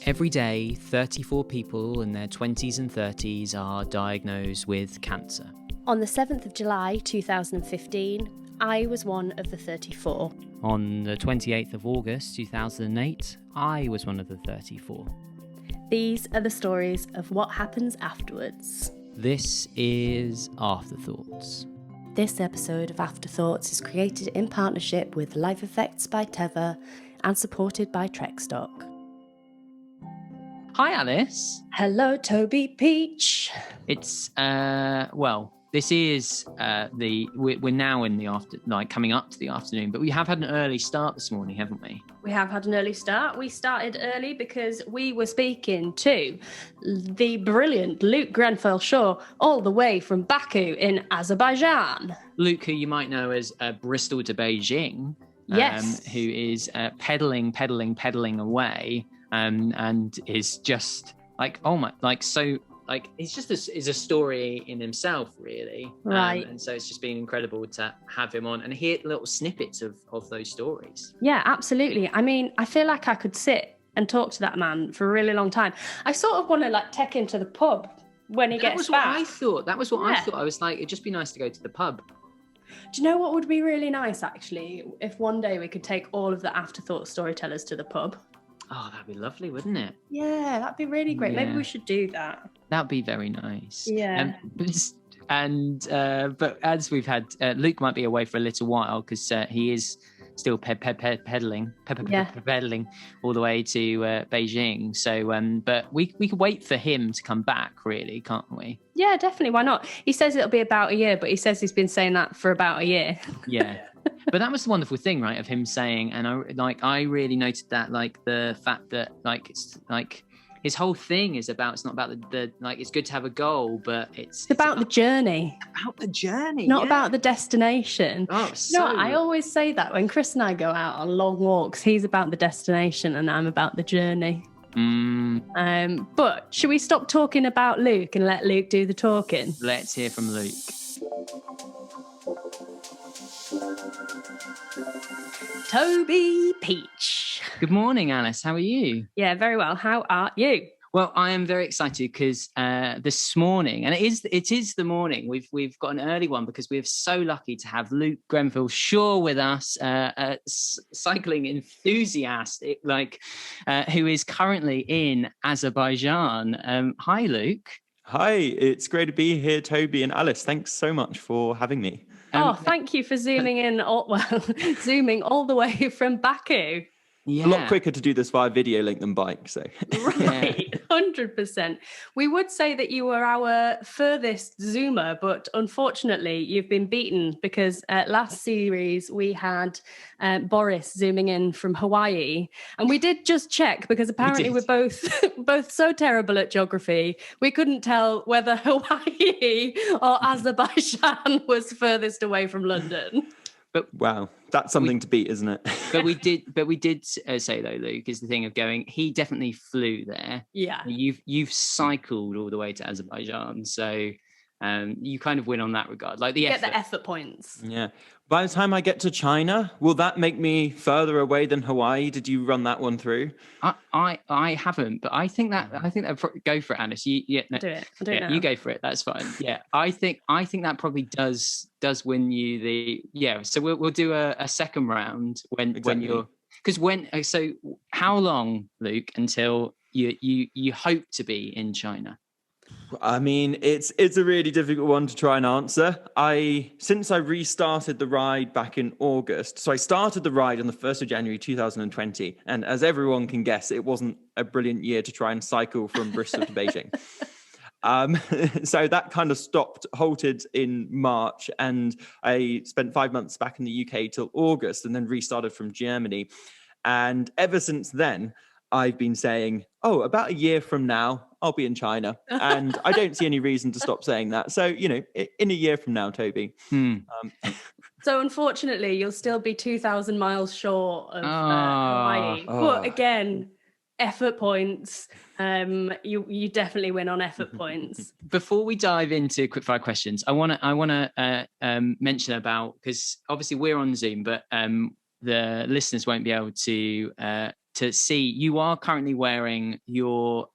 Every day, 34 people in their 20s and 30s are diagnosed with cancer. On the 7th of July 2015, I was one of the 34. On the 28th of August 2008, I was one of the 34. These are the stories of what happens afterwards. This is AfterThoughts. This episode of AfterThoughts is created in partnership with Life Effects by Teva and supported by Trekstock. Hi, Alice. Hello, Toby Peach. It's, this is we're now in the coming up to the afternoon, but we have had an early start this morning, haven't we? We have had an early start. We started early because we were speaking to the brilliant Luke Grenfell-Shaw all the way from Baku in Azerbaijan. Luke, who you might know as Bristol to Beijing, yes, who is pedaling away, and is just it's just is a story in himself, really. Right. And so it's just been incredible to have him on and hear little snippets of those stories. Yeah, absolutely. I mean, I feel like I could sit and talk to that man for a really long time. I sort of want to take him to the pub when he gets back. That was what I thought. I was like, it'd just be nice to go to the pub. Do you know what would be really nice, actually? If one day we could take all of the Afterthought storytellers to the pub. Oh, that'd be lovely, wouldn't it? Yeah, that'd be really great. Yeah. Maybe we should do that. That'd be very nice. Yeah. But as we've had, Luke might be away for a little while because he is still pedaling all the way to Beijing. So, but we could wait for him to come back, really, can't we? Yeah, definitely. Why not? He says it'll be about a year, but he says he's been saying that for about a year. Yeah. But that was the wonderful thing, right, of him saying, and I really noted that, the fact that it's his whole thing is about, it's not about the it's good to have a goal, but it's about the journey. About the journey, not about the destination. Oh, so... No, I always say that when Chris and I go out on long walks, he's about the destination and I'm about the journey. But should we stop talking about Luke and let Luke do the talking? Let's hear from Luke. Toby Peach. Good morning, Alice. How are you? Yeah, very well. How are you? Well, I am very excited because this morning, and it is the morning. We've got an early one because we're so lucky to have Luke Grenfell-Shaw with us, a cycling enthusiast, who is currently in Azerbaijan. Hi, Luke. Hi, it's great to be here, Toby and Alice. Thanks so much for having me. Thank you for zooming zooming all the way from Baku. Yeah. A lot quicker to do this via video link than bike, so. Right, 100%. We would say that you were our furthest zoomer, but unfortunately you've been beaten because last series we had Boris zooming in from Hawaii, and we did just check because apparently we're both so terrible at geography we couldn't tell whether Hawaii or Azerbaijan was furthest away from London. But wow, that's something to beat, isn't it? But we did say though, Luke, is the thing of going. He definitely flew there. Yeah, you've cycled all the way to Azerbaijan, so you kind of win on that regard. Get the effort points. Yeah. By the time I get to China, will that make me further away than Hawaii? Did you run that one through? I haven't, but I think that go for it, Alice. Do it. I'll do it now. You go for it. That's fine. Yeah, I think that probably does win you the So we'll do a second round when you're so how long, Luke, until you hope to be in China? I mean, it's a really difficult one to try and answer. Since I restarted the ride back in August, so I started the ride on the 1st of January 2020, and as everyone can guess, it wasn't a brilliant year to try and cycle from Bristol to Beijing. So that kind of halted in March, and I spent 5 months back in the UK till August, and then restarted from Germany. And ever since then, I've been saying, about a year from now, I'll be in China. And I don't see any reason to stop saying that. So, in a year from now, Toby. So unfortunately, you'll still be 2,000 miles short of Hawaii. But again, effort points. You definitely win on effort points. Before we dive into quickfire questions, I want to mention about, because obviously we're on Zoom, but the listeners won't be able to to see. You are currently wearing your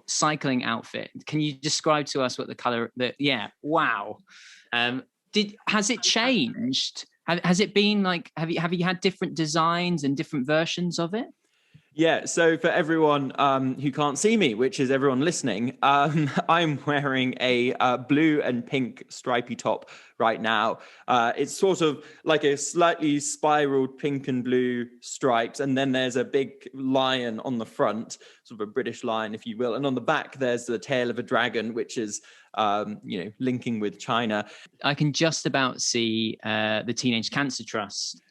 cycling outfit. Can you describe to us what the color? Wow. Has it changed? Has it been like? Have you had different designs and different versions of it? Yeah, so for everyone who can't see me, which is everyone listening, I'm wearing a blue and pink stripy top right now. It's sort of like a slightly spiraled pink and blue stripes, and then there's a big lion on the front, sort of a British lion, if you will. And on the back, there's the tail of a dragon, which is linking with China. I can just about see the Teenage Cancer Trust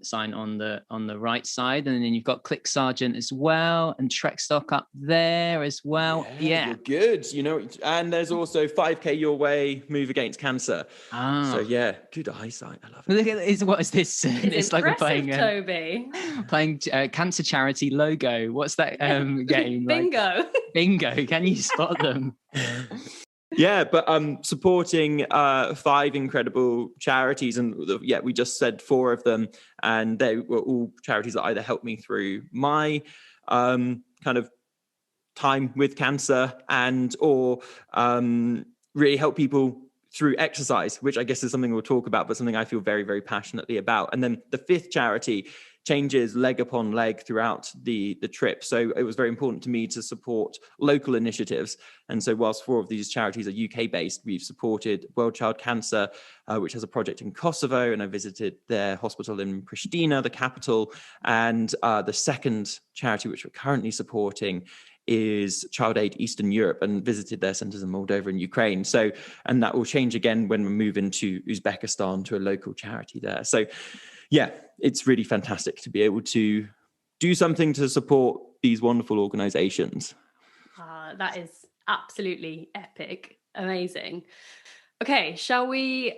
sign on the right side, and then you've got Click Sergeant as well, and Trek Stock up there as well. Yeah. You're good. And there's also 5K Your Way, Move Against Cancer. So yeah, good eyesight. I love it. Look at what is this? It's like we're playing Toby. Playing cancer charity logo. What's that game? Bingo. Bingo. Can you spot them? Yeah, but supporting 5 incredible charities, and we just said 4 of them, and they were all charities that either helped me through my kind of time with cancer or really help people through exercise, which I guess is something we'll talk about, but something I feel very, very passionately about. And then the 5th charity changes leg upon leg throughout the trip. So it was very important to me to support local initiatives. And so whilst 4 of these charities are UK based, we've supported World Child Cancer, which has a project in Kosovo. And I visited their hospital in Pristina, the capital. And the 2nd charity, which we're currently supporting, is Child Aid Eastern Europe, and visited their centers in Moldova and Ukraine. So, and that will change again when we move into Uzbekistan to a local charity there. So yeah, it's really fantastic to be able to do something to support these wonderful organizations. That is absolutely epic. Amazing. Okay, shall we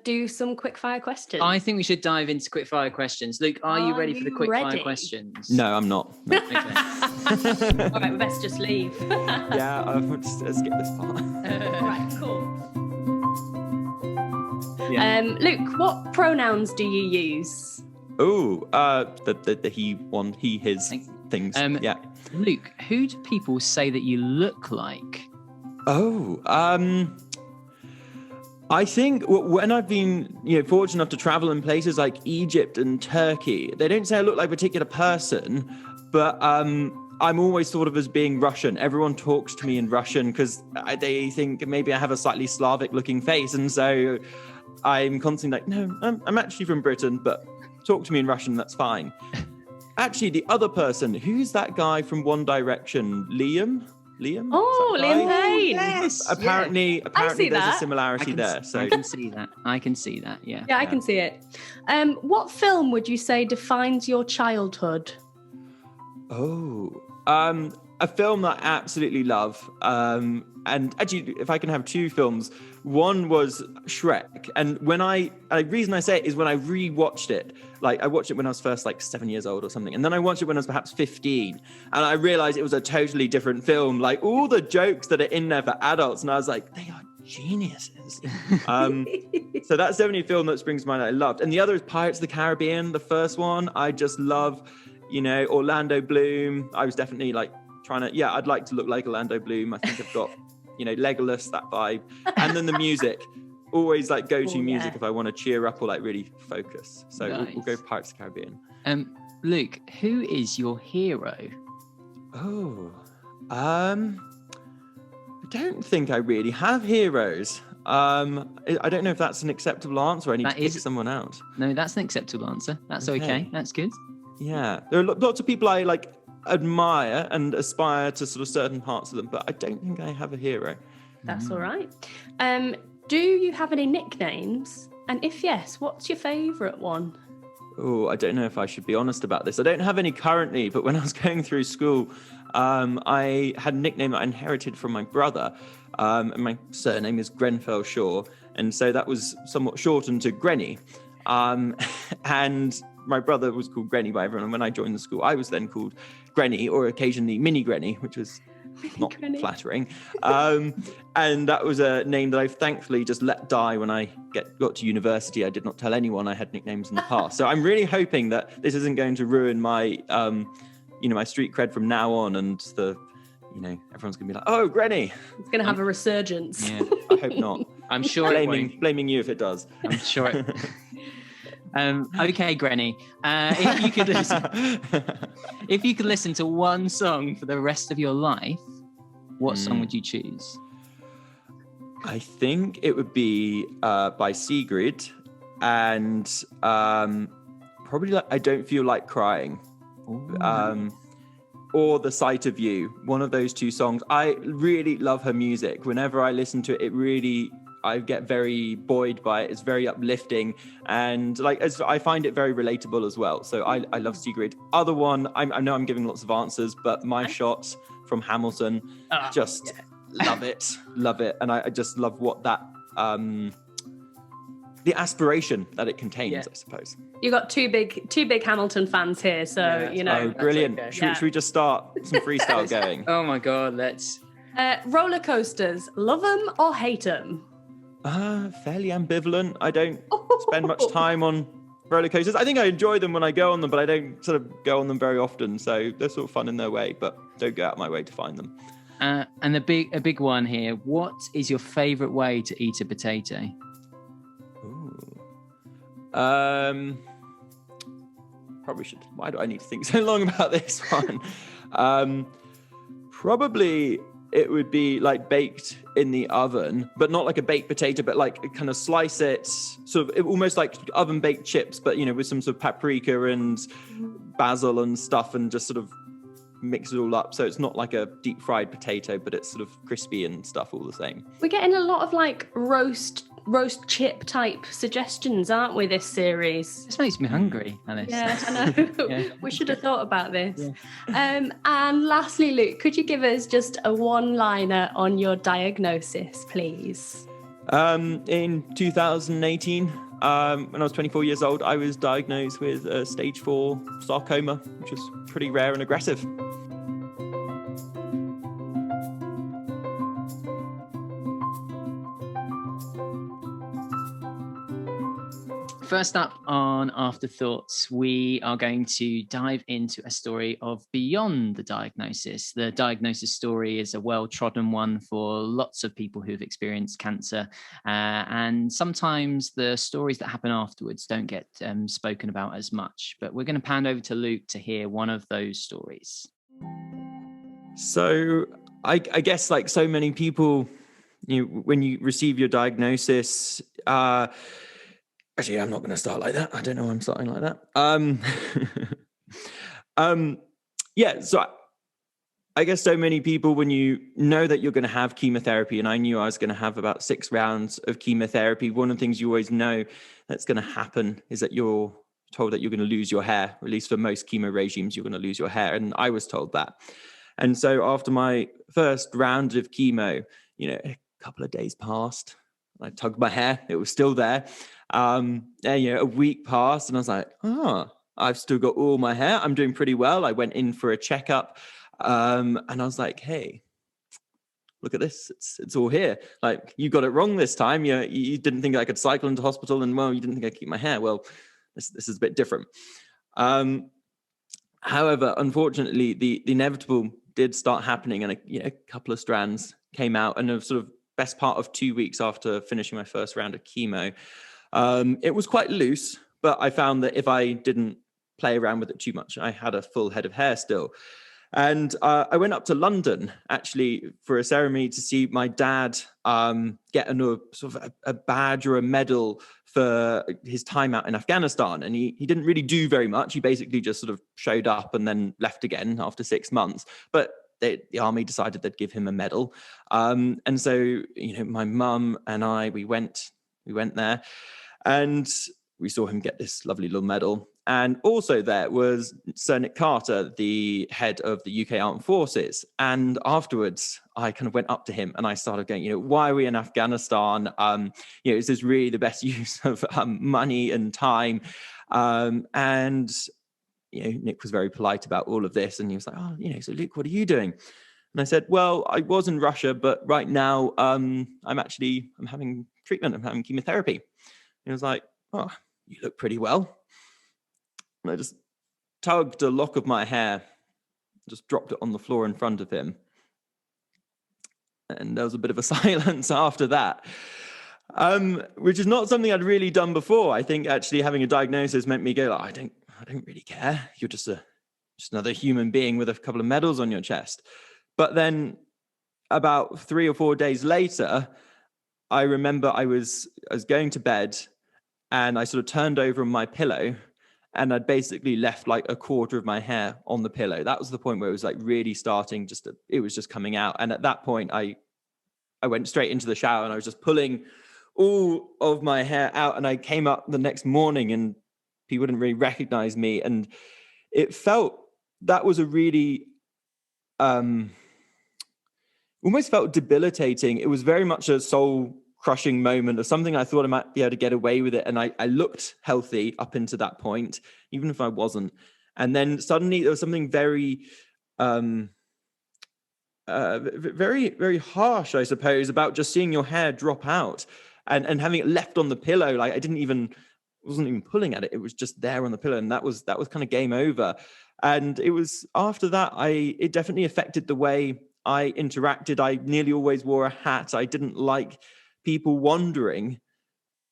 do some quickfire questions? I think we should dive into quickfire questions. Luke, are you ready for the quickfire questions? No, I'm not. No. Okay. All right, we best just leave. Yeah, let's get this part. All right, cool. Yeah. Luke, what pronouns do you use? Oh, the he, one, he, his things. Yeah. Luke, who do people say that you look like? Oh, I think when I've been, fortunate enough to travel in places like Egypt and Turkey, they don't say I look like a particular person, but I'm always thought of as being Russian. Everyone talks to me in Russian because they think maybe I have a slightly Slavic-looking face, and so I'm constantly like, no, I'm actually from Britain, but talk to me in Russian, that's fine. Actually, the other person, who's that guy from One Direction? Liam? Oh, Liam Payne. Yes. Apparently there's a similarity there. So I can see that. Yeah. Yeah, I can see it. What film would you say defines your childhood? Oh, a film that I absolutely love. And actually, if I can have 2 films, one was Shrek. And the reason I say it is when I rewatched it, like I watched it when I was first like 7 years old or something. And then I watched it when I was perhaps 15. And I realized it was a totally different film. Like all the jokes that are in there for adults. And I was like, they are geniuses. So that's definitely a film that springs to mind that I loved. And the other is Pirates of the Caribbean, the first one. I just love, Orlando Bloom. I was definitely like I'd like to look like Orlando Bloom. I think I've got, Legolas, that vibe. And then the music, always like go-to music if I want to cheer up or like really focus. So nice. we'll go Pirates of the Caribbean. Luke, who is your hero? Oh, I don't think I really have heroes. I don't know if that's an acceptable answer. I need to pick someone out. No, that's an acceptable answer. That's okay. That's good. Yeah. There are lots of people I like admire and aspire to sort of certain parts of them, but I don't think I have a hero. That's all right. Do you have any nicknames? And if yes, what's your favourite one? Oh, I don't know if I should be honest about this. I don't have any currently, but when I was going through school, I had a nickname that I inherited from my brother. And my surname is Grenfell-Shaw. And so that was somewhat shortened to Grenny. And my brother was called Grenny by everyone. And when I joined the school, I was then called Grenny, or occasionally Mini Grenny, which was not flattering. And that was a name that I thankfully just let die when I got to university. I did not tell anyone I had nicknames in the past. So I'm really hoping that this isn't going to ruin my my street cred from now on, and everyone's gonna be like, oh, Granny. It's gonna have a resurgence. Yeah. I hope not. I'm sure it won't. Blaming you if it does. I'm sure it. Okay, Granny. If you could listen to one song for the rest of your life, what song would you choose? I think it would be by Sigrid, and probably I Don't Feel Like Crying, or The Sight of You. One of those two songs. I really love her music. Whenever I listen to it, I get very buoyed by it. It's very uplifting, and I find it very relatable as well. So I love Sigrid. Other one, I know I'm giving lots of answers, but My Shot from Hamilton, love it, and I just love what that the aspiration that it contains, I suppose. You got two big Hamilton fans here, so Oh, brilliant! Okay. Should we just start some freestyle going? Oh my God, let's. Roller coasters, love them or hate them? Fairly ambivalent. I don't spend much time on roller coasters. I think I enjoy them when I go on them, but I don't sort of go on them very often. So they're sort of fun in their way, but don't go out of my way to find them. And a big one here. What is your favourite way to eat a potato? Probably should. Why do I need to think so long about this one? Probably it would be like baked in the oven, but not like a baked potato, but like kind of slice it, sort of almost like oven baked chips, but with some sort of paprika and basil and stuff, and just sort of mix it all up. So it's not like a deep fried potato, but it's sort of crispy and stuff all the same. We're getting a lot of like roast chip type suggestions, aren't we, this series? This makes me hungry, Alice. Yeah, I know. We should have thought about this. Yeah. And lastly, Luke, could you give us just a one-liner on your diagnosis, please? In 2018, when I was 24 years old, I was diagnosed with stage 4 sarcoma, which is pretty rare and aggressive. First up on Afterthoughts, we are going to dive into a story of beyond the diagnosis. The diagnosis story is a well-trodden one for lots of people who've experienced cancer, and sometimes the stories that happen afterwards don't get spoken about as much. But we're going to pan over to Luke to hear one of those stories. So I guess like so many people, when you receive your diagnosis, actually, I'm not going to start like that. I don't know why I'm starting like that. So I guess so many people, when you know that you're going to have chemotherapy, and I knew I was going to have about 6 rounds of chemotherapy, one of the things you always know that's going to happen is that you're told that you're going to lose your hair. Or at least for most chemo regimes, you're going to lose your hair. And I was told that. And so after my first round of chemo, a couple of days passed. I tugged my hair. It was still there. A week passed, and I was like, I've still got all my hair. I'm doing pretty well. I went in for a checkup, and I was like, hey, look at this. It's all here. Like, you got it wrong this time. You didn't think I could cycle into hospital, and you didn't think I could keep my hair. Well, this is a bit different. However, unfortunately, the inevitable did start happening, and a couple of strands came out, and a sort of best part of 2 weeks after finishing my first round of chemo. It was quite loose, but I found that if I didn't play around with it too much, I had a full head of hair still. And I went up to London, actually, for a ceremony to see my dad get a badge or a medal for his time out in Afghanistan. And he didn't really do very much. He basically just sort of showed up and then left again after 6 months. But the army decided they'd give him a medal. And so, my mum and I, we went there, and we saw him get this lovely little medal. And also there was Sir Nick Carter, the head of the UK Armed Forces. And afterwards, I kind of went up to him and I started going, why are we in Afghanistan? Is this really the best use of money and time? And Nick was very polite about all of this. And he was like, so Luke, what are you doing? And I said, well, I was in Russia, but right now I'm having treatment. I'm having chemotherapy. And he was like, oh, you look pretty well. And I just tugged a lock of my hair just dropped it on the floor in front of him. And there was a bit of a silence after that, which is not something I'd really done before. I think actually having a diagnosis meant me go, I don't really care. You're just another human being with a couple of medals on your chest. But then about 3 or 4 days later, I remember I was going to bed and I sort of turned over on my pillow and I'd basically left like a quarter of my hair on the pillow. That was the point where it was like really starting, it was just coming out. And at that point, I went straight into the shower and I was just pulling all of my hair out. And I came up the next morning and people didn't really recognize me. And it felt, that was a really, almost felt debilitating. It was very much a soul crushing moment of something I thought I might be able to get away with it. And I looked healthy up into that point, even if I wasn't. And then suddenly there was something very, very, very harsh, I suppose, about just seeing your hair drop out and having it left on the pillow. Like wasn't even pulling at it. It was just there on the pillow. And that was kind of game over. And it was after that, it definitely affected the way I interacted. I nearly always wore a hat. I didn't like people wondering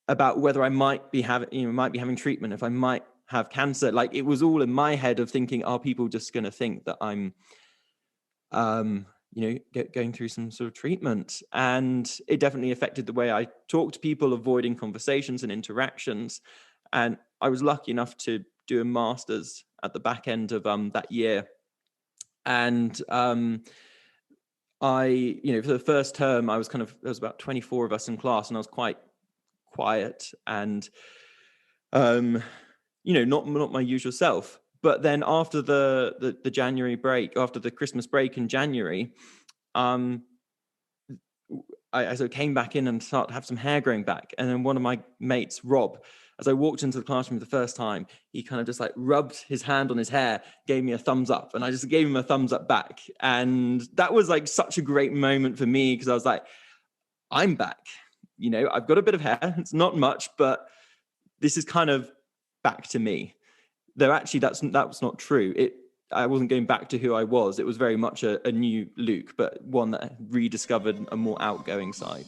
about whether I might be having treatment, if I might have cancer. Like it was all in my head of thinking, are people just going to think that I'm, going through some sort of treatment? And it definitely affected the way I talked to people, avoiding conversations and interactions. And I was lucky enough to do a master's at the back end of that year. And I, for the first term, there was about 24 of us in class, and I was quite quiet and, not my usual self. But then after the January break, after the Christmas break in January, I sort of came back in and started to have some hair growing back. And then one of my mates, Rob, as I walked into the classroom for the first time, he kind of just like rubbed his hand on his hair, gave me a thumbs up, and I just gave him a thumbs up back. And that was like such a great moment for me, because I was like, I'm back. I've got a bit of hair. It's not much, but this is kind of back to me. Though actually that was not true. I wasn't going back to who I was. It was very much a new Luke, but one that rediscovered a more outgoing side.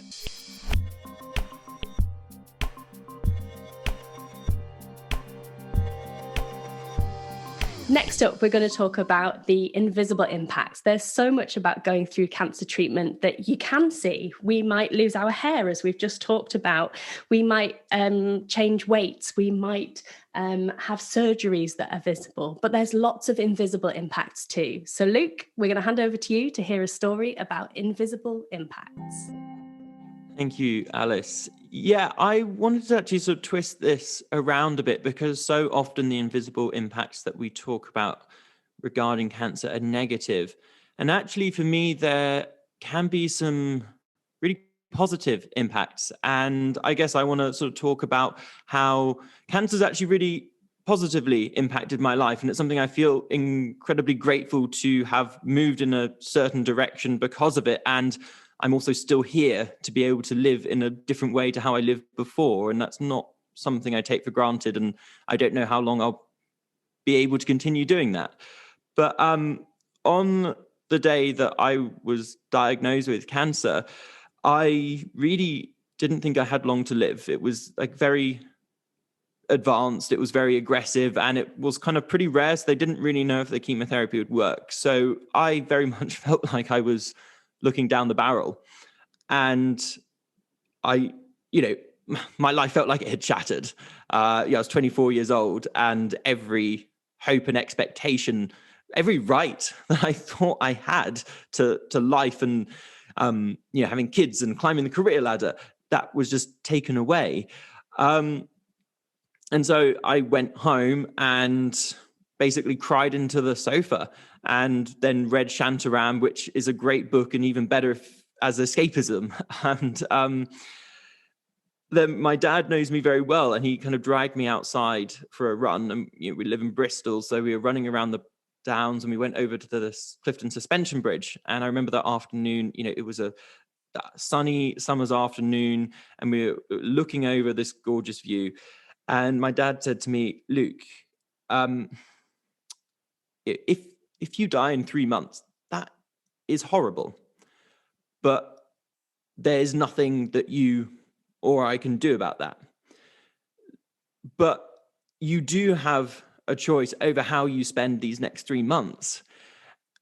Next up, we're going to talk about the invisible impacts. There's so much about going through cancer treatment that you can see. We might lose our hair, as we've just talked about. We might change weights. We might have surgeries that are visible, but there's lots of invisible impacts too. So Luke, we're going to hand over to you to hear a story about invisible impacts. Thank you, Alice. Yeah, I wanted to actually sort of twist this around a bit, because so often the invisible impacts that we talk about regarding cancer are negative. And actually, for me, there can be some really positive impacts. And I guess I want to sort of talk about how cancer has actually really positively impacted my life. And it's something I feel incredibly grateful to have moved in a certain direction because of it. And I'm also still here to be able to live in a different way to how I lived before. And that's not something I take for granted. And I don't know how long I'll be able to continue doing that. But on the day that I was diagnosed with cancer, I really didn't think I had long to live. It was like very advanced, it was very aggressive, and it was kind of pretty rare. So they didn't really know if the chemotherapy would work. So I very much felt like I was looking down the barrel, and my life felt like it had shattered. I was 24 years old, and every hope and expectation, every right that I thought I had to life and having kids and climbing the career ladder, that was just taken away. And so I went home and basically cried into the sofa, and then read Shantaram, which is a great book and even better as escapism. And then my dad knows me very well, and he kind of dragged me outside for a run. And we live in Bristol, so we were running around the downs, and we went over to the Clifton Suspension Bridge. And I remember that afternoon, it was a sunny summer's afternoon, and we were looking over this gorgeous view. And my dad said to me, Luke, if if you die in 3 months, that is horrible. But there's nothing that you or I can do about that. But you do have a choice over how you spend these next 3 months.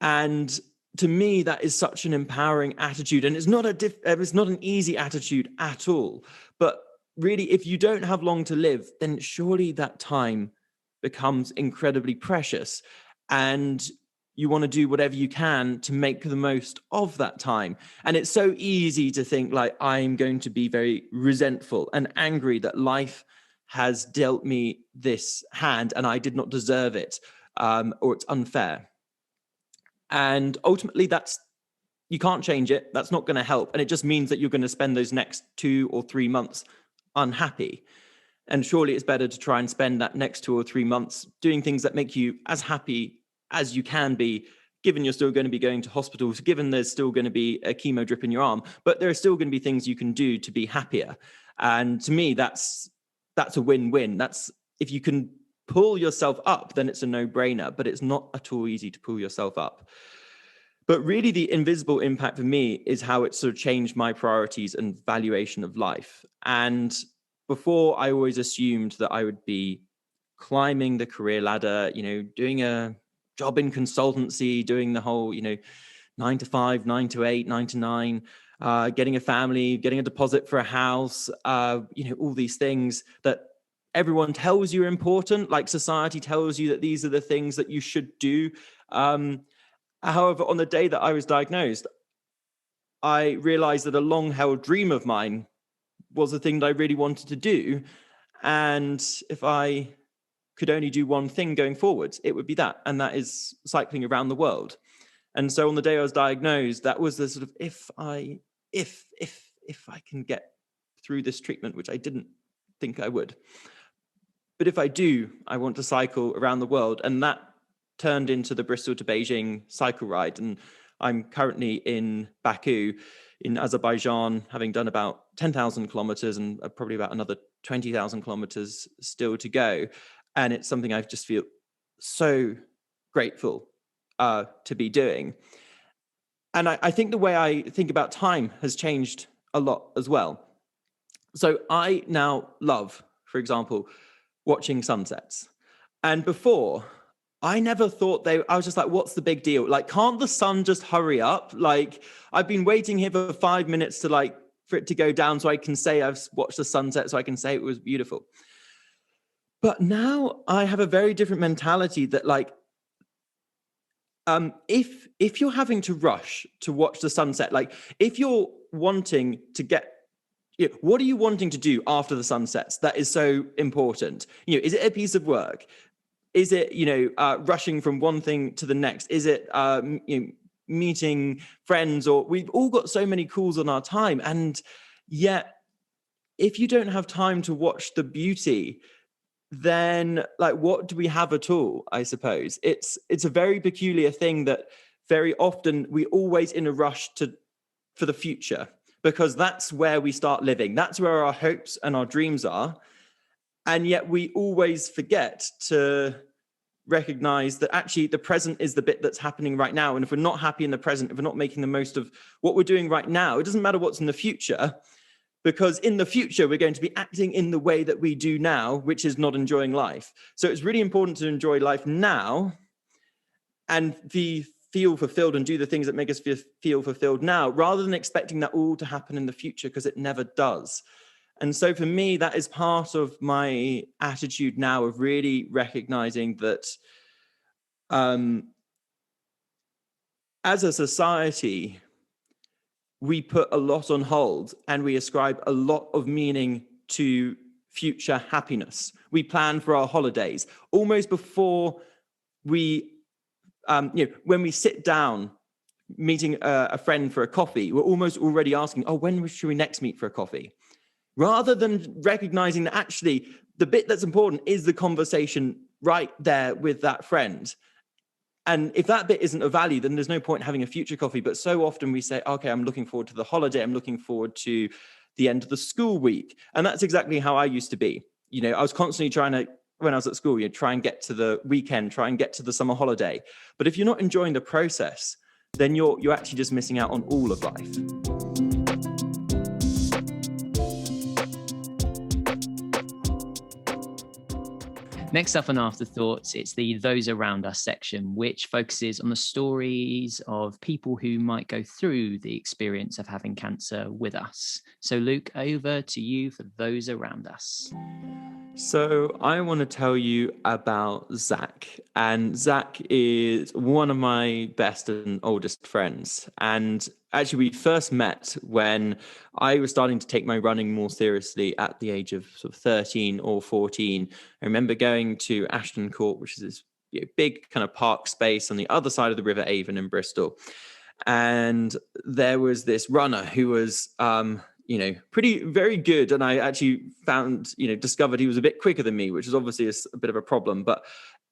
And to me, that is such an empowering attitude. And it's not an easy attitude at all. But really, if you don't have long to live, then surely that time becomes incredibly precious. And you want to do whatever you can to make the most of that time. And it's so easy to think like, I'm going to be very resentful and angry that life has dealt me this hand and I did not deserve it, or it's unfair. And ultimately, you can't change it. That's not going to help. And it just means that you're going to spend those next 2 or 3 months unhappy. And surely it's better to try and spend that next 2 or 3 months doing things that make you as happy as you can be, given you're still going to be going to hospitals, given there's still going to be a chemo drip in your arm, but there are still going to be things you can do to be happier. And to me, that's a win-win. That's, if you can pull yourself up, then it's a no-brainer, but it's not at all easy to pull yourself up. But really the invisible impact for me is how it sort of changed my priorities and valuation of life. And before, I always assumed that I would be climbing the career ladder, doing a job in consultancy, doing the whole, 9 to 5, 9 to 8, 9 to 9, getting a family, getting a deposit for a house, all these things that everyone tells you are important, like society tells you that these are the things that you should do. However, on the day that I was diagnosed, I realized that a long-held dream of mine was the thing that I really wanted to do. And if I could only do one thing going forwards, it would be that. And that is cycling around the world. And so on the day I was diagnosed, that was the sort of, if I can get through this treatment, which I didn't think I would. But if I do, I want to cycle around the world. And that turned into the Bristol to Beijing cycle ride. And I'm currently in Baku in Azerbaijan, having done about 10,000 kilometers and probably about another 20,000 kilometers still to go. And it's something I just feel so grateful to be doing. And I think the way I think about time has changed a lot as well. So I now love, for example, watching sunsets. And before, I never thought I was just like, what's the big deal? Like, can't the sun just hurry up? Like, I've been waiting here for 5 minutes for it to go down so I can say I've watched the sunset, so I can say it was beautiful. But now I have a very different mentality that if you're having to rush to watch the sunset, like if you're wanting to get, what are you wanting to do after the sun sets? That is so important. Is it a piece of work? Is it, rushing from one thing to the next? Is it, meeting friends? Or we've all got so many calls on our time. And yet, if you don't have time to watch the beauty, then what do we have at all? I suppose it's a very peculiar thing that very often we always in a rush for the future, because that's where we start living. That's where our hopes and our dreams are. And yet we always forget to recognize that actually the present is the bit that's happening right now. And if we're not happy in the present, if we're not making the most of what we're doing right now, it doesn't matter what's in the future. Because in the future, we're going to be acting in the way that we do now, which is not enjoying life. So it's really important to enjoy life now and feel fulfilled and do the things that make us feel fulfilled now, rather than expecting that all to happen in the future, because it never does. And so for me, that is part of my attitude now of really recognizing that as a society, we put a lot on hold and we ascribe a lot of meaning to future happiness. We plan for our holidays almost before we, when we sit down meeting a friend for a coffee, we're almost already asking, when should we next meet for a coffee? Rather than recognizing that actually the bit that's important is the conversation right there with that friend. And if that bit isn't of value, then there's no point in having a future coffee. But so often we say, okay, I'm looking forward to the holiday. I'm looking forward to the end of the school week. And that's exactly how I used to be. I was constantly trying to when I was at school, you try and get to the weekend, try and get to the summer holiday. But if you're not enjoying the process, then you're actually just missing out on all of life. Next up on Afterthoughts, it's the Those Around Us section, which focuses on the stories of people who might go through the experience of having cancer with us. So Luke, over to you for Those Around Us. So I want to tell you about Zach. And Zach is one of my best and oldest friends. And actually, we first met when I was starting to take my running more seriously at the age of sort of 13 or 14. I remember going to Ashton Court, which is this big kind of park space on the other side of the River Avon in Bristol. And there was this runner who was very good. And I actually discovered he was a bit quicker than me, which is obviously a bit of a problem, but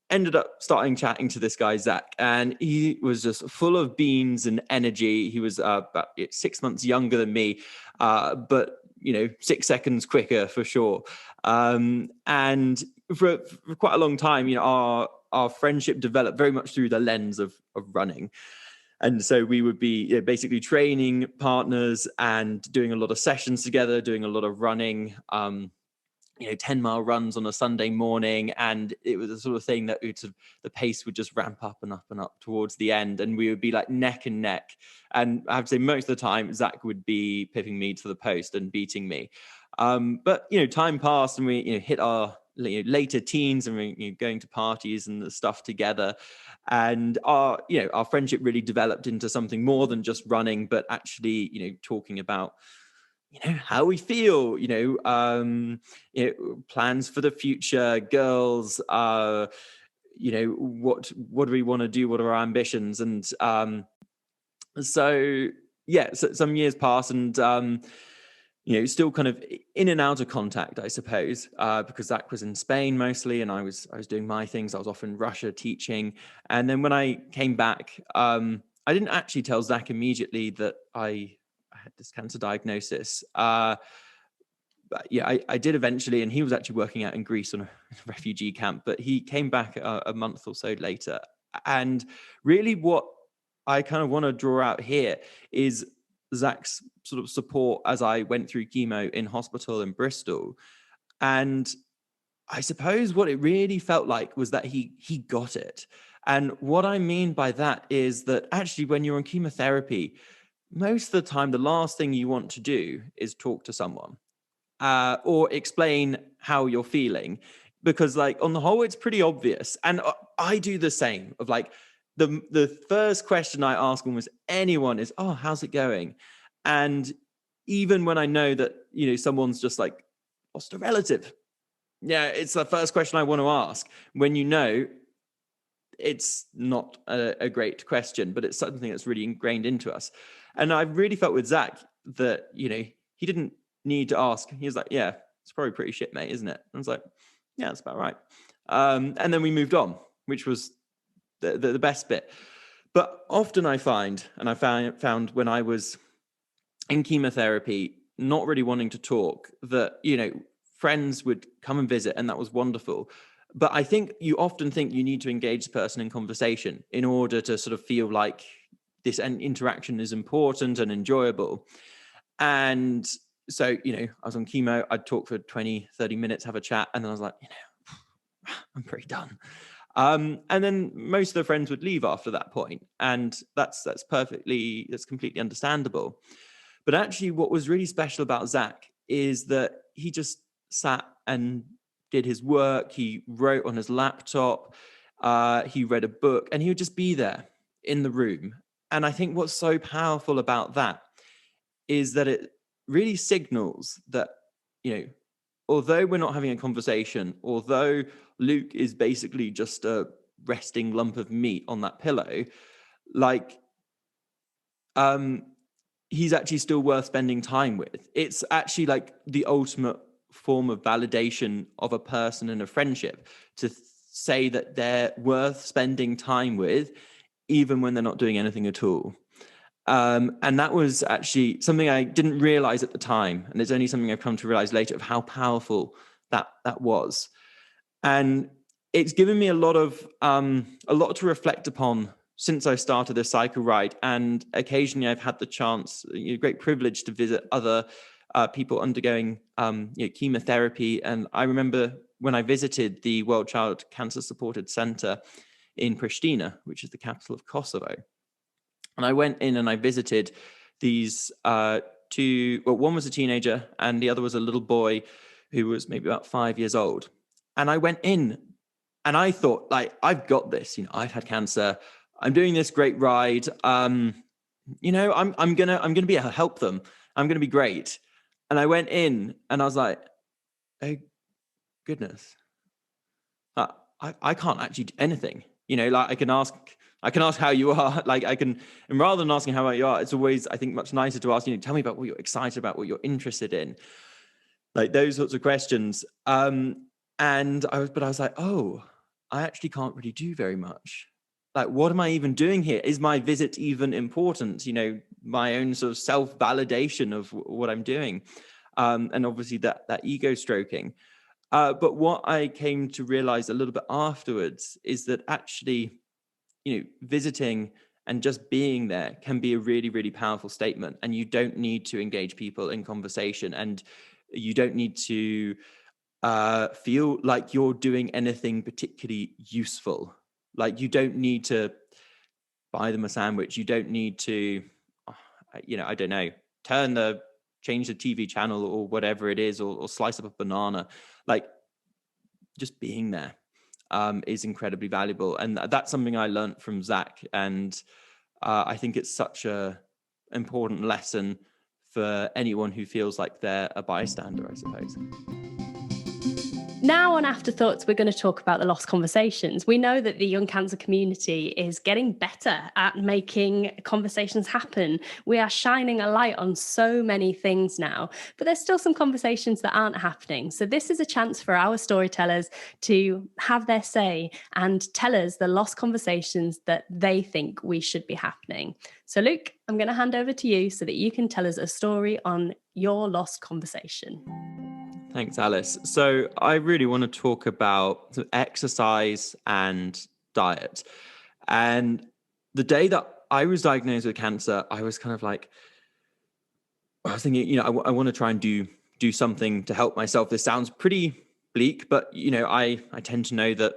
ended up chatting to this guy, Zach, and he was just full of beans and energy. He was about 6 months younger than me, but 6 seconds quicker for sure. And for quite a long time, our friendship developed very much through the lens of running. And so we would be basically training partners and doing a lot of sessions together, doing a lot of running, 10-mile runs on a Sunday morning. And it was the sort of thing that the pace would just ramp up and up and up towards the end. And we would be like neck and neck. And I have to say, most of the time, Zach would be pipping me to the post and beating me. But time passed and we hit our later teens, and we're going to parties and the stuff together, and our friendship really developed into something more than just running, but actually talking about how we feel, plans for the future, girls, what do we want to do, what are our ambitions. And so some years pass, and still kind of in and out of contact, I suppose, because Zach was in Spain mostly, and I was doing my things. I was off in Russia teaching. And then when I came back, I didn't actually tell Zach immediately that I had this cancer diagnosis. But I did eventually, and he was actually working out in Greece on a refugee camp, but he came back a month or so later. And really what I kind of want to draw out here is Zach's sort of support as I went through chemo in hospital in Bristol. And I suppose what it really felt like was that he got it. And what I mean by that is that actually when you're on chemotherapy, most of the time, the last thing you want to do is talk to someone or explain how you're feeling, because on the whole, it's pretty obvious. And I do the same of the first question I ask almost anyone is, oh, how's it going? And even when I know that, someone's just lost a relative, it's the first question I want to ask, when it's not a great question, but it's something that's really ingrained into us. And I really felt with Zach that, he didn't need to ask. He was like, yeah, it's probably pretty shit, mate, isn't it? I was like, yeah, that's about right. And then we moved on, which was the best bit. But often I find, and I found when I was in chemotherapy, not really wanting to talk, that, friends would come and visit, and that was wonderful. But I think you often think you need to engage the person in conversation in order to sort of feel like this interaction is important and enjoyable. And so, I was on chemo, I'd talk for 20, 30 minutes, have a chat. And then I was like, I'm pretty done. And then most of the friends would leave after that point. And that's completely understandable. But actually what was really special about Zach is that he just sat and did his work. He wrote on his laptop. He read a book, and he would just be there in the room. And I think what's so powerful about that is that it really signals that, although we're not having a conversation, although Luke is basically just a resting lump of meat on that pillow, he's actually still worth spending time with. It's actually the ultimate form of validation of a person and a friendship, to say that they're worth spending time with, even when they're not doing anything at all. And that was actually something I didn't realize at the time. And it's only something I've come to realize later, of how powerful that was. And it's given me a lot to reflect upon since I started this cycle ride. And occasionally I've had the chance, great privilege to visit other people undergoing chemotherapy. And I remember when I visited the World Child Cancer Supported Center in Pristina, which is the capital of Kosovo. And I went in and I visited these two, well, one was a teenager and the other was a little boy who was maybe about 5 years old. And I went in and I thought, like, I've got this, I've had cancer. I'm doing this great ride. I'm gonna be able to help them. I'm gonna be great. And I went in and I was like, oh goodness, I can't actually do anything. Like I can ask how you are. And rather than asking how you are, it's always, I think, much nicer to ask, tell me about what you're excited about, what you're interested in, like those sorts of questions. And I was like, oh, I actually can't really do very much. Like, what am I even doing here? Is my visit even important? My own sort of self-validation of what I'm doing. And obviously that ego stroking. But what I came to realize a little bit afterwards is that actually, visiting and just being there can be a really, really powerful statement. And you don't need to engage people in conversation, and you don't need to feel like you're doing anything particularly useful. Like, you don't need to buy them a sandwich. You don't need to, I don't know, change the TV channel or whatever it is, or slice up a banana. Like, just being there is incredibly valuable. And that's something I learned from Zach. And I think it's such a important lesson for anyone who feels like they're a bystander, I suppose. Now on Afterthoughts, we're going to talk about the lost conversations. We know that the young cancer community is getting better at making conversations happen. We are shining a light on so many things now, but there's still some conversations that aren't happening. So this is a chance for our storytellers to have their say and tell us the lost conversations that they think we should be happening. So Luke, I'm going to hand over to you so that you can tell us a story on your lost conversation. Thanks, Alice. So I really want to talk about exercise and diet. And the day that I was diagnosed with cancer, I was kind of like, I was thinking, I want to try and do something to help myself. This sounds pretty bleak, but, I tend to know that,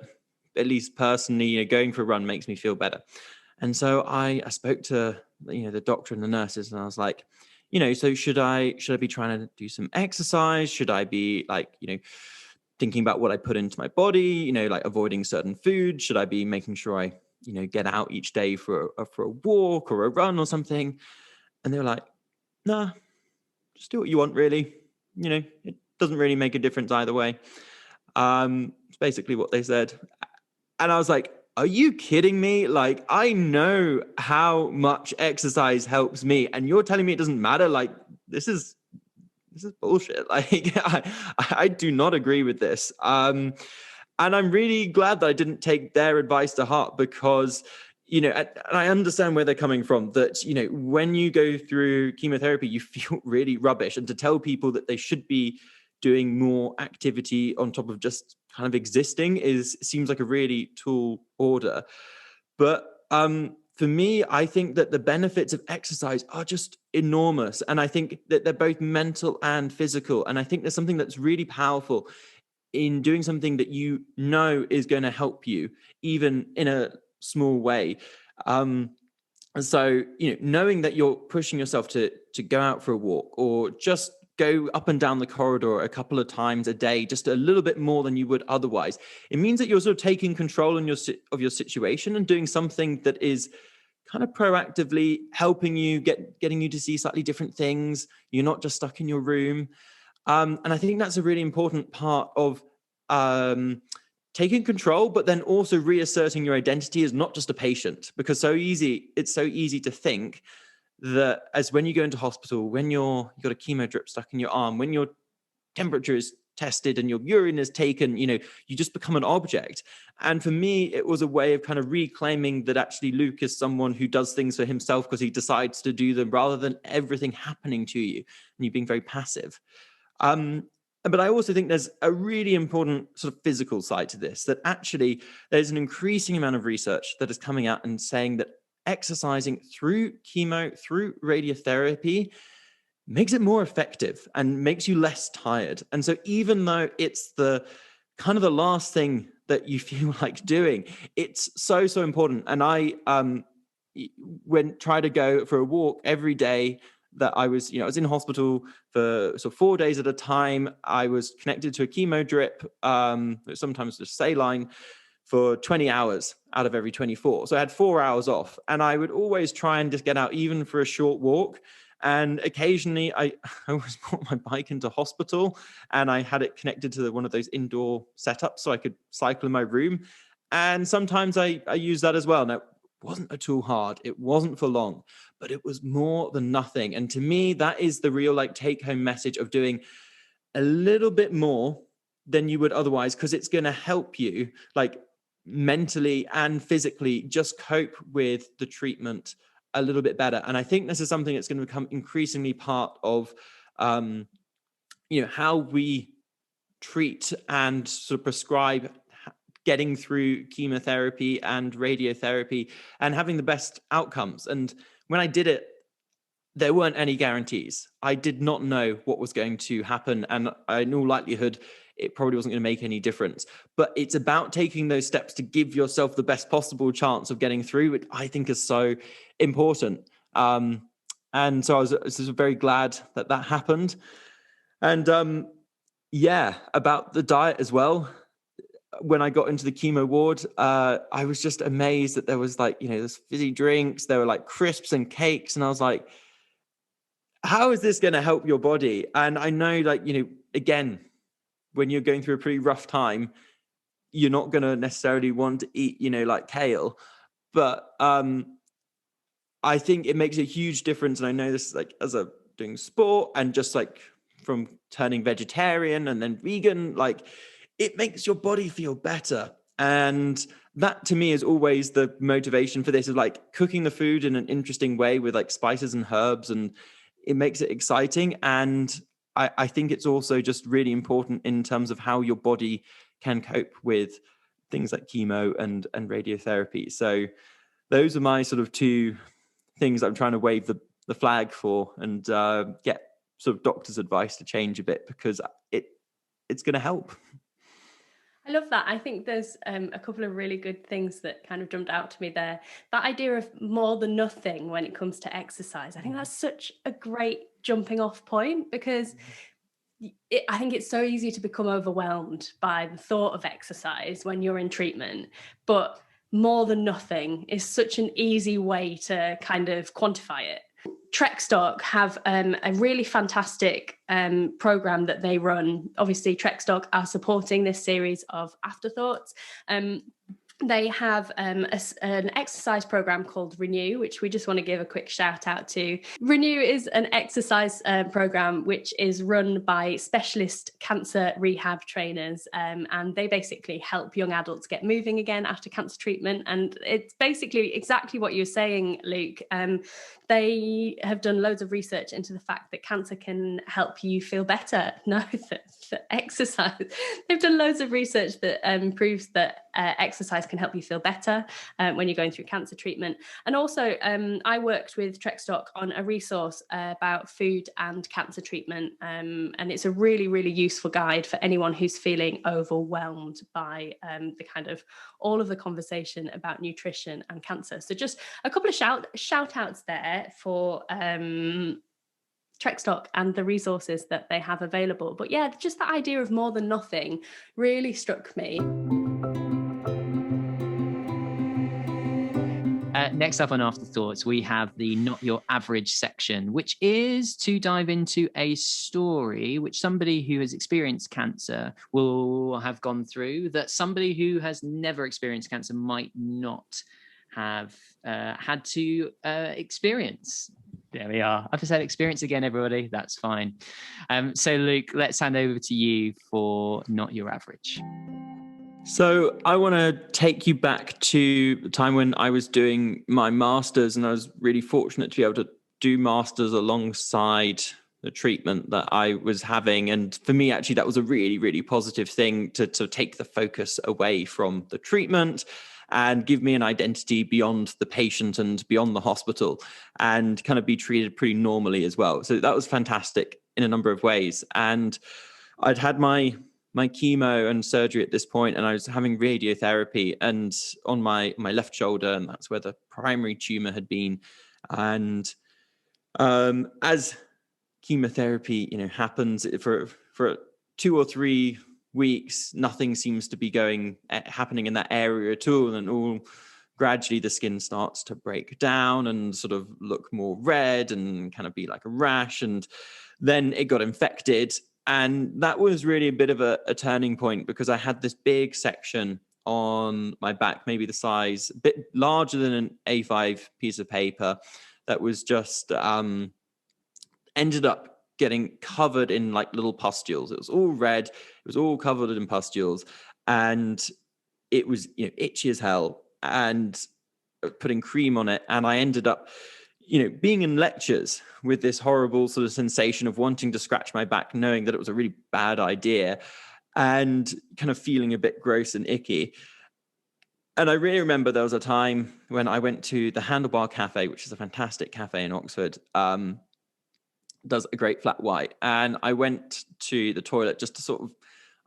at least personally, going for a run makes me feel better. And so I spoke to, the doctor and the nurses, and I was like, so should I be trying to do some exercise? Should I be thinking about what I put into my body, like avoiding certain foods? Should I be making sure I, get out each day for a walk or a run or something? And they were like, nah, just do what you want, really. It doesn't really make a difference either way. It's basically what they said. And I was like, are you kidding me? Like, I know how much exercise helps me, and you're telling me it doesn't matter? Like, this is bullshit. Like, I do not agree with this. And I'm really glad that I didn't take their advice to heart, because, and I understand where they're coming from, that, when you go through chemotherapy, you feel really rubbish. And to tell people that they should be doing more activity on top of just kind of existing seems like a really tall order. But for me, I think that the benefits of exercise are just enormous. And I think that they're both mental and physical. And I think there's something that's really powerful in doing something that is going to help you, even in a small way. So, knowing that you're pushing yourself to go out for a walk, or just go up and down the corridor a couple of times a day, just a little bit more than you would otherwise, it means that you're sort of taking control of your situation and doing something that is kind of proactively helping you, getting you to see slightly different things. You're not just stuck in your room. And I think that's a really important part of taking control, but then also reasserting your identity as not just a patient, because it's so easy to think that as when you go into hospital, when you've got a chemo drip stuck in your arm, when your temperature is tested and your urine is taken, you just become an object. And for me, it was a way of kind of reclaiming that actually Luke is someone who does things for himself because he decides to do them, rather than everything happening to you and you being very passive. But I also think there's a really important sort of physical side to this, that actually there's an increasing amount of research that is coming out and saying that exercising through chemo, through radiotherapy, makes it more effective and makes you less tired. And so even though it's the kind of the last thing that you feel like doing, it's so, so important. And I try to go for a walk every day that I was in hospital for 4 days at a time. I was connected to a chemo drip, sometimes just saline, for 20 hours out of every 24. So I had 4 hours off, and I would always try and just get out even for a short walk. And occasionally I always brought my bike into hospital, and I had it connected to one of those indoor setups so I could cycle in my room. And sometimes I use that as well. Now, it wasn't at all hard. It wasn't for long, but it was more than nothing. And to me, that is the real take home message of doing a little bit more than you would otherwise, because it's going to help you mentally and physically just cope with the treatment a little bit better. And I think this is something that's going to become increasingly part of how we treat and sort of prescribe getting through chemotherapy and radiotherapy and having the best outcomes. And when I did it, there weren't any guarantees. I did not know what was going to happen, and in all likelihood it probably wasn't going to make any difference. But it's about taking those steps to give yourself the best possible chance of getting through, which I think is so important. And so I was very glad that happened. And about the diet as well. When I got into the chemo ward, I was just amazed that there was there's fizzy drinks, there were crisps and cakes. And I was like, how is this going to help your body? And I know again, when you're going through a pretty rough time, you're not going to necessarily want to eat, kale. But I think it makes a huge difference. And I know this as a doing sport and just from turning vegetarian and then vegan, it makes your body feel better. And that to me is always the motivation for this, is cooking the food in an interesting way with spices and herbs, and it makes it exciting. And I think it's also just really important in terms of how your body can cope with things like chemo and radiotherapy. So those are my sort of two things I'm trying to wave the flag for, and get sort of doctor's advice to change a bit, because it's going to help. I love that. I think there's a couple of really good things that kind of jumped out to me there. That idea of more than nothing when it comes to exercise. I think that's such a great jumping off point, because I think it's so easy to become overwhelmed by the thought of exercise when you're in treatment. But more than nothing is such an easy way to kind of quantify it. Trekstock have a really fantastic program that they run. Obviously, Trekstock are supporting this series of AfterThoughts. They have an exercise program called Renew, which we just want to give a quick shout out to. Renew is an exercise program which is run by specialist cancer rehab trainers, and they basically help young adults get moving again after cancer treatment. And it's basically exactly what you're saying, Luke. They have done loads of research into the fact that cancer can help you feel better. No, that exercise. They've done loads of research that proves that exercise can help you feel better when you're going through cancer treatment. And also, I worked with Trekstock on a resource about food and cancer treatment, and it's a really, really useful guide for anyone who's feeling overwhelmed by the kind of all of the conversation about nutrition and cancer. So just a couple of shout outs there for Trekstock and the resources that they have available. But yeah, just the idea of more than nothing really struck me. Next up on Afterthoughts, we have the Not Your Average section, which is to dive into a story which somebody who has experienced cancer will have gone through, that somebody who has never experienced cancer might not have had to experience. There we are. I've just said experience again, everybody. That's fine. So, Luke, let's hand over to you for Not Your Average. So I want to take you back to the time when I was doing my master's, and I was really fortunate to be able to do master's alongside the treatment that I was having. And for me, actually, that was a really, really positive thing to take the focus away from the treatment and give me an identity beyond the patient and beyond the hospital, and kind of be treated pretty normally as well. So that was fantastic in a number of ways. And I'd had my chemo and surgery at this point, and I was having radiotherapy and on my left shoulder, and that's where the primary tumor had been. And as chemotherapy, happens for 2 or 3 weeks, nothing seems to be happening in that area at all, and gradually the skin starts to break down and sort of look more red and kind of be like a rash, and then it got infected. And that was really a bit of a turning point, because I had this big section on my back, maybe the size, a bit larger than an A5 piece of paper, that was just ended up getting covered in like little pustules. It was all red. It was all covered in pustules, and it was itchy as hell, and putting cream on it. And I ended up being in lectures with this horrible sort of sensation of wanting to scratch my back, knowing that it was a really bad idea, and kind of feeling a bit gross and icky. And I really remember there was a time when I went to the Handlebar Cafe, which is a fantastic cafe in Oxford, does a great flat white. And I went to the toilet just to sort of,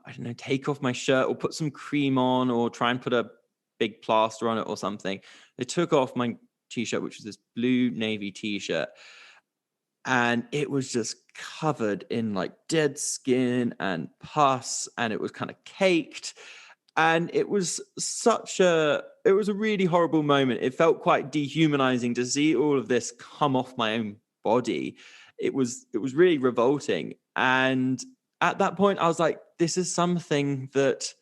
I don't know, take off my shirt or put some cream on or try and put a big plaster on it or something. They took off my t-shirt, which was this blue navy t-shirt, and it was just covered in like dead skin and pus, and it was kind of caked. And it was a really horrible moment. It felt quite dehumanizing to see all of this come off my own body. It was really revolting. And at that point, I was like, this is something that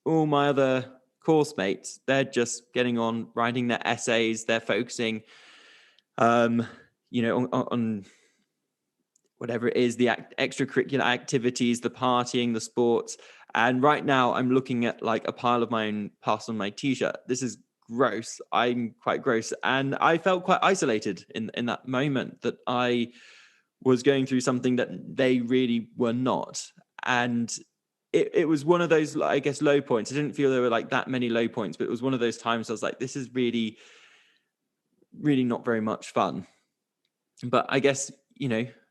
all my other course mates, they're just getting on, writing their essays, they're focusing, on whatever it is, the extracurricular activities, the partying, the sports. And right now I'm looking at like a pile of my own pus on my t-shirt. This is gross. I'm quite gross. And I felt quite isolated in that moment, that I was going through something that they really were not. And it was one of those, I guess, low points. I didn't feel there were like that many low points, but it was one of those times I was like, this is really, really not very much fun. But I guess,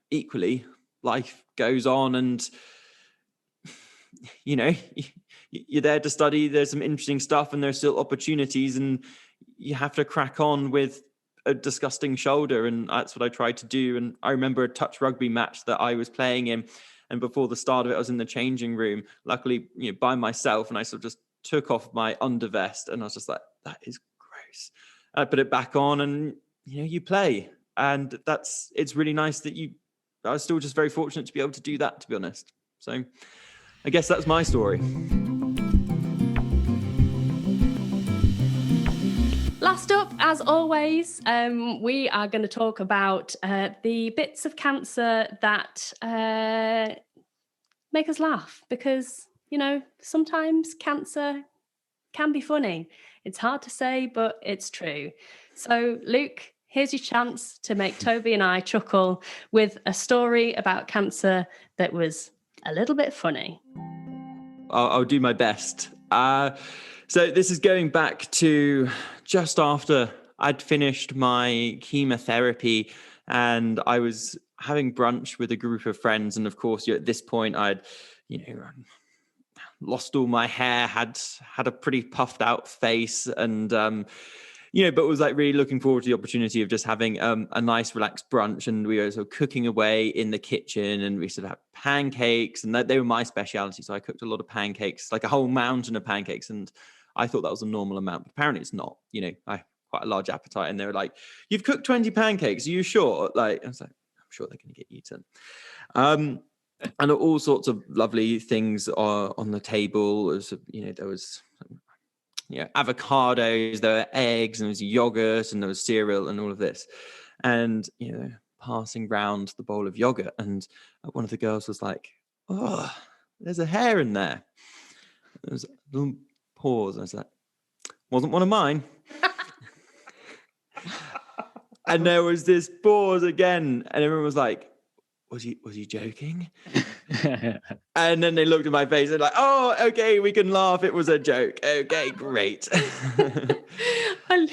equally, life goes on, and you're there to study. There's some interesting stuff, and there's still opportunities, and you have to crack on with a disgusting shoulder. And that's what I tried to do. And I remember a touch rugby match that I was playing in, and before the start of it, I was in the changing room, luckily, by myself, and I sort of just took off my undervest, and I was just like, that is gross. And I put it back on, and you play. And it's really nice that I was still just very fortunate to be able to do that, to be honest. So I guess that's my story. Last up, as always, we are going to talk about the bits of cancer that make us laugh, because, sometimes cancer can be funny. It's hard to say, but it's true. So, Luke, here's your chance to make Toby and I chuckle with a story about cancer that was a little bit funny. I'll do my best. So this is going back to just after I'd finished my chemotherapy, and I was having brunch with a group of friends. And of course, at this point, I'd, lost all my hair, had a pretty puffed out face, and but was like really looking forward to the opportunity of just having a nice relaxed brunch. And we were sort of cooking away in the kitchen, and we sort of had pancakes, and they were my speciality. So I cooked a lot of pancakes, like a whole mountain of pancakes. And I thought that was a normal amount, but apparently it's not. I have quite a large appetite. And they were like, "You've cooked 20 pancakes. Are you sure?" Like, I was like, "I'm sure they're going to get eaten." And all sorts of lovely things are on the table. There was avocados, there were eggs, and there was yogurt, and there was cereal, and all of this. And passing round the bowl of yogurt, and one of the girls was like, "Oh, there's a hair in there." There was a little pause. I was like, "Wasn't one of mine." And there was this pause again, and everyone was like, was he joking? And then they looked at my face and like, oh, okay, we can laugh. It was a joke. Okay, great. I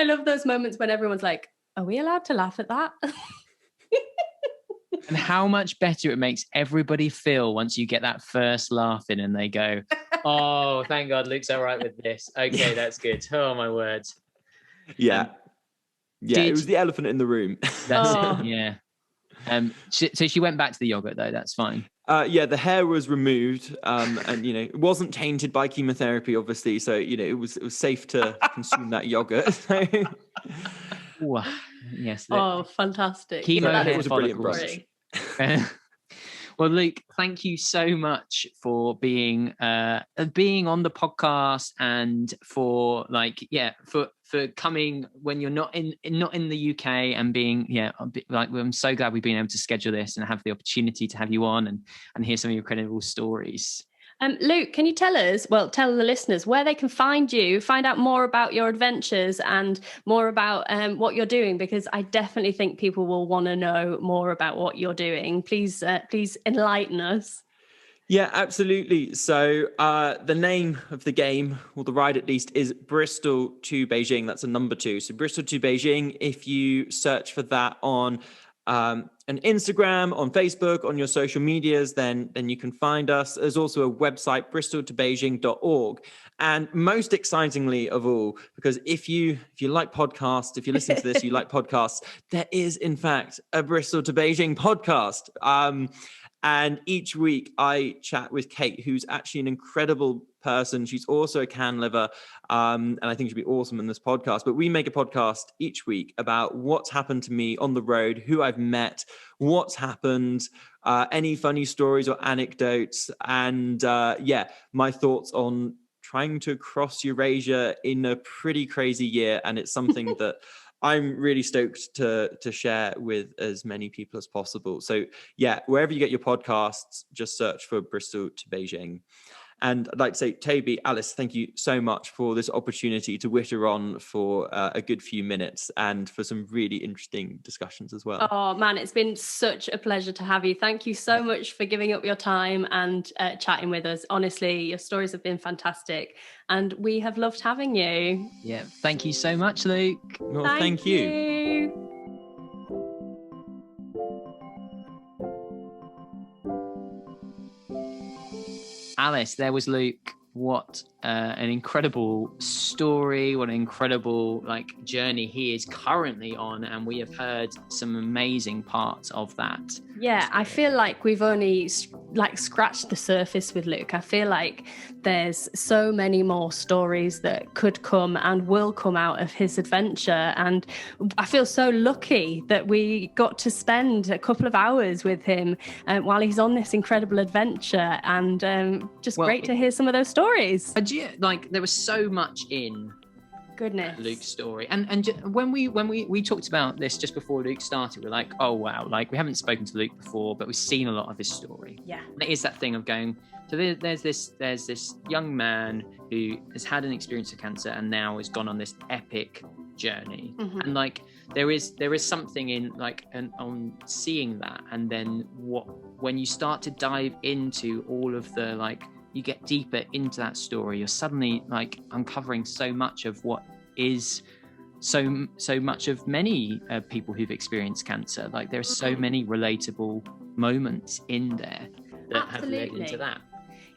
love those moments when everyone's like, are we allowed to laugh at that? And how much better it makes everybody feel once you get that first laugh in and they go, oh, thank God Luke's all right with this. Okay, that's good. Oh, my word. Yeah. It was the elephant in the room. That's it, yeah. So she went back to the yogurt though, that's fine. The hair was removed, and it wasn't tainted by chemotherapy, obviously. So it was safe to consume that yogurt. Ooh, yes. Oh, fantastic! Chemo hair was a brilliant brush. Well, Luke, thank you so much for being on the podcast and for for coming when you're not in the UK and being I'm so glad we've been able to schedule this and have the opportunity to have you on and hear some of your incredible stories. Luke, can you tell the listeners where they can find you, find out more about your adventures and more about what you're doing? Because I definitely think people will want to know more about what you're doing. Please enlighten us. Yeah, absolutely. So the name of the game, or the ride at least, is Bristol to Beijing. That's a number 2. So Bristol to Beijing. If you search for that on an Instagram, on Facebook, on your social medias, then you can find us. There's also a website, bristoltobeijing.org. And most excitingly of all, because if you like podcasts, if you listen to this, you like podcasts, there is in fact a Bristol to Beijing podcast. And each week I chat with Kate, who's actually an incredible person. She's also a can liver. And I think she'd be awesome in this podcast. But we make a podcast each week about what's happened to me on the road, who I've met, what's happened, any funny stories or anecdotes. And my thoughts on trying to cross Eurasia in a pretty crazy year. And it's something that I'm really stoked to share with as many people as possible. So wherever you get your podcasts, just search for Bristol to Beijing. And I'd like to say, Toby, Alice, thank you so much for this opportunity to witter on for a good few minutes and for some really interesting discussions as well. Oh man, it's been such a pleasure to have you. Thank you so much for giving up your time and chatting with us. Honestly, your stories have been fantastic and we have loved having you. Yeah, thank you so much, Luke. Well, thank you. Alice, there was Luke. What an incredible story, what an incredible journey he is currently on, and we have heard some amazing parts of that. Yeah, I feel like we've only scratched the surface with Luke. I feel like there's so many more stories that could come and will come out of his adventure, and I feel so lucky that we got to spend a couple of hours with him while he's on this incredible adventure, and great to hear some of those stories. There was so much in Luke's story, and when we talked about this just before Luke started, we're like, oh wow, we haven't spoken to Luke before, but we've seen a lot of his story. Yeah, and it is that thing of going, so there's this young man who has had an experience of cancer and now has gone on this epic journey, and there is something in on seeing that, and then when you start to dive into all of the you get deeper into that story, you're suddenly uncovering so much of what is so much of many people who've experienced cancer. There are so many relatable moments in there that have led into that.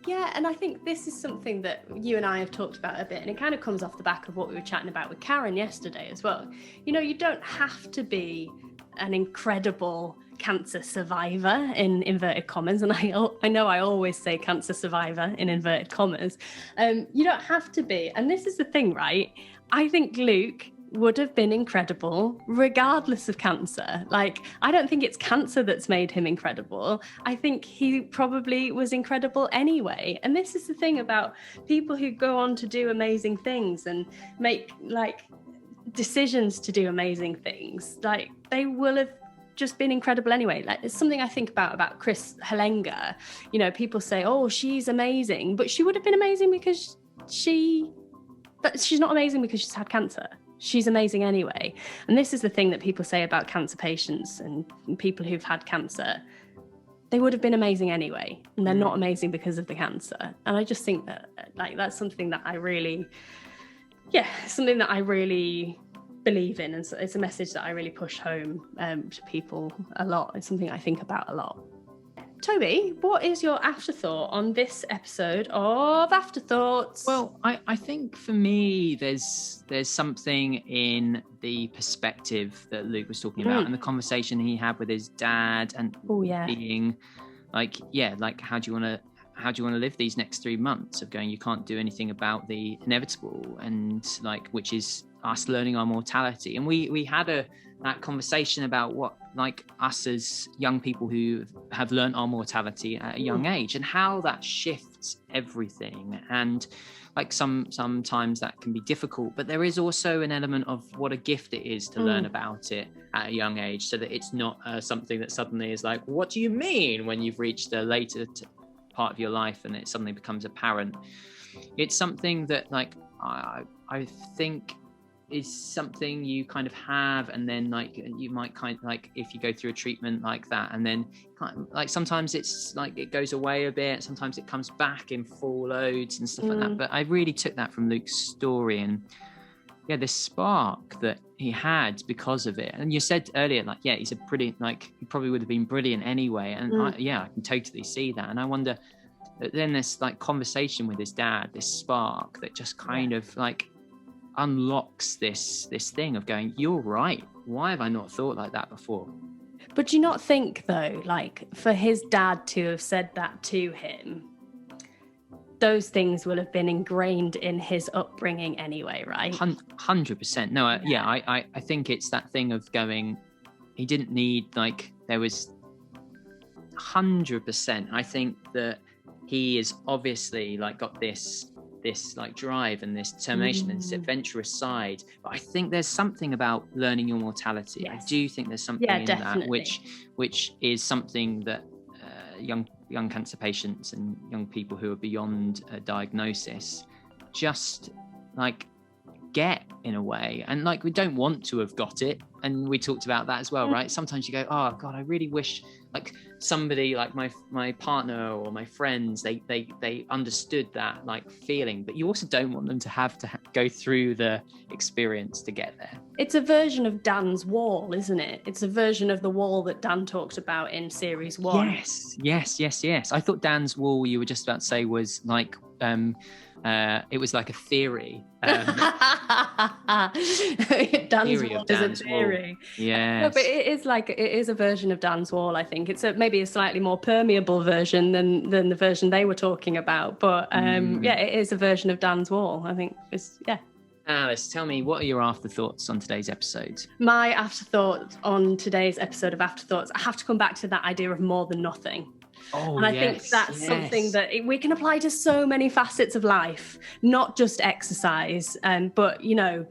Yeah, and I think this is something that you and I have talked about a bit, and it kind of comes off the back of what we were chatting about with Karen yesterday as well. You don't have to be an incredible cancer survivor in inverted commas, and I know I always say cancer survivor in inverted commas. You don't have to be, and this is the thing, right? I think Luke would have been incredible regardless of cancer. I don't think it's cancer that's made him incredible. I think he probably was incredible anyway. And this is the thing about people who go on to do amazing things and make decisions to do amazing things. They will have just been incredible anyway. It's something I think about Chris Hellenger. People say, oh, she's amazing, but she would have been amazing because she's not amazing because she's had cancer. she's amazing anyway. And this is the thing that people say about cancer patients and people who've had cancer. They would have been amazing anyway, and they're not amazing because of the cancer. And I just think that like that's something that I really believe in, and so it's a message that I really push home to people a lot. It's something I think about a lot. Toby, what is your afterthought on this episode of Afterthoughts? Well, I think for me, there's something in the perspective that Luke was talking about and the conversation he had with his dad, and being like, how do you want to live these next 3 months of going, you can't do anything about the inevitable, and like, which is us learning our mortality. And we had that conversation about what, like, us as young people who have learned our mortality at a young age, and how that shifts everything. And like sometimes that can be difficult, but there is also an element of what a gift it is to learn about it at a young age, so that it's not something that suddenly is like, what do you mean, when you've reached a later part of your life and it suddenly becomes apparent. It's something that, like, I think is something you kind of have, and then like you might kind of, like, if you go through a treatment like that, and then kind of, like, sometimes it's like it goes away a bit, sometimes it comes back in full loads and stuff like that. But I really took that from Luke's story, and this spark that he had because of it. And you said earlier, like, he's a brilliant, like, he probably would have been brilliant anyway, and I can totally see that. And I wonder that then this like conversation with his dad, this spark that just kind of like unlocks this thing of going, you're right, why have I not thought like that before? But do you not think, though, like, for his dad to have said that to him, those things will have been ingrained in his upbringing anyway, right? 100%. No, I think it's that thing of going, he didn't need, like, there was 100%. I think that he is obviously like got this like drive and this determination and this adventurous side, but I think there's something about learning your mortality. I do think there's something in definitely. that which is something that young cancer patients and young people who are beyond a diagnosis just like get, in a way. And like, we don't want to have got it, and we talked about that as well, right? Sometimes you go, oh god, I really wish like somebody like my partner or my friends, they understood that like feeling, but you also don't want them to have to go through the experience to get there. It's a version of Dan's wall, isn't it? It's a version of the wall that Dan talked about in series 1. Yes. I thought Dan's wall, you were just about to say, was like it was like a theory. Dan's wall is a theory. Yeah. No, but it is a version of Dan's wall, I think. It's maybe a slightly more permeable version than the version they were talking about. But it is a version of Dan's wall, I think. Alice, tell me, what are your afterthoughts on today's episode? My afterthought on today's episode of Afterthoughts, I have to come back to that idea of more than nothing. And I think that's something that we can apply to so many facets of life, not just exercise, but I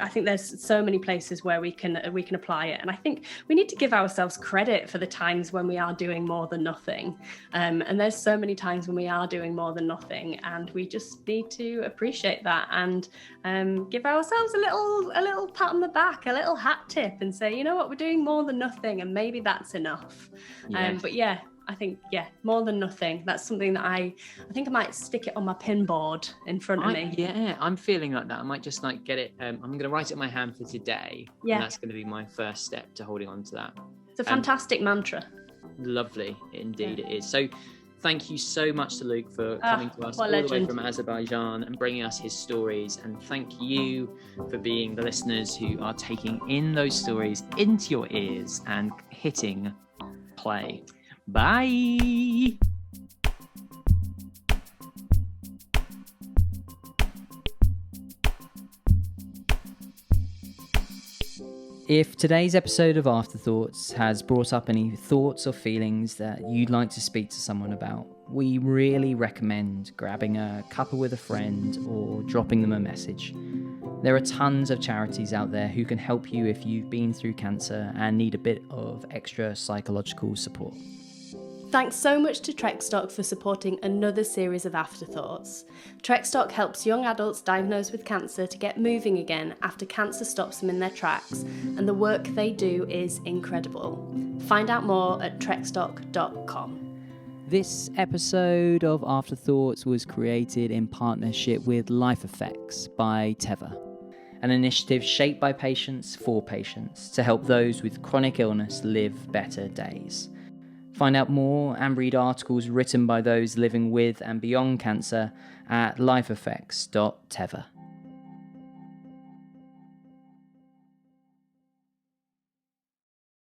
think there's so many places where we can apply it. And I think we need to give ourselves credit for the times when we are doing more than nothing. And there's so many times when we are doing more than nothing, and we just need to appreciate that and give ourselves a little pat on the back, a little hat tip, and say, you know what, we're doing more than nothing, and maybe that's enough. I think, more than nothing. That's something that I think I might stick it on my pin board in front of me. Yeah, I'm feeling like that. I might just like get it. I'm going to write it in my hand for today. Yeah. And that's going to be my first step to holding on to that. It's a fantastic mantra. Lovely. Indeed it is. So thank you so much to Luke for coming to us all the way from Azerbaijan and bringing us his stories. And thank you for being the listeners who are taking in those stories into your ears and hitting play. Bye. If today's episode of Afterthoughts has brought up any thoughts or feelings that you'd like to speak to someone about, we really recommend grabbing a cuppa with a friend or dropping them a message. There are tons of charities out there who can help you if you've been through cancer and need a bit of extra psychological support. Thanks so much to Trekstock for supporting another series of Afterthoughts. Trekstock helps young adults diagnosed with cancer to get moving again after cancer stops them in their tracks, and the work they do is incredible. Find out more at trekstock.com. This episode of Afterthoughts was created in partnership with Life Effects by Teva, an initiative shaped by patients for patients to help those with chronic illness live better days. Find out more and read articles written by those living with and beyond cancer at lifeeffects.teva.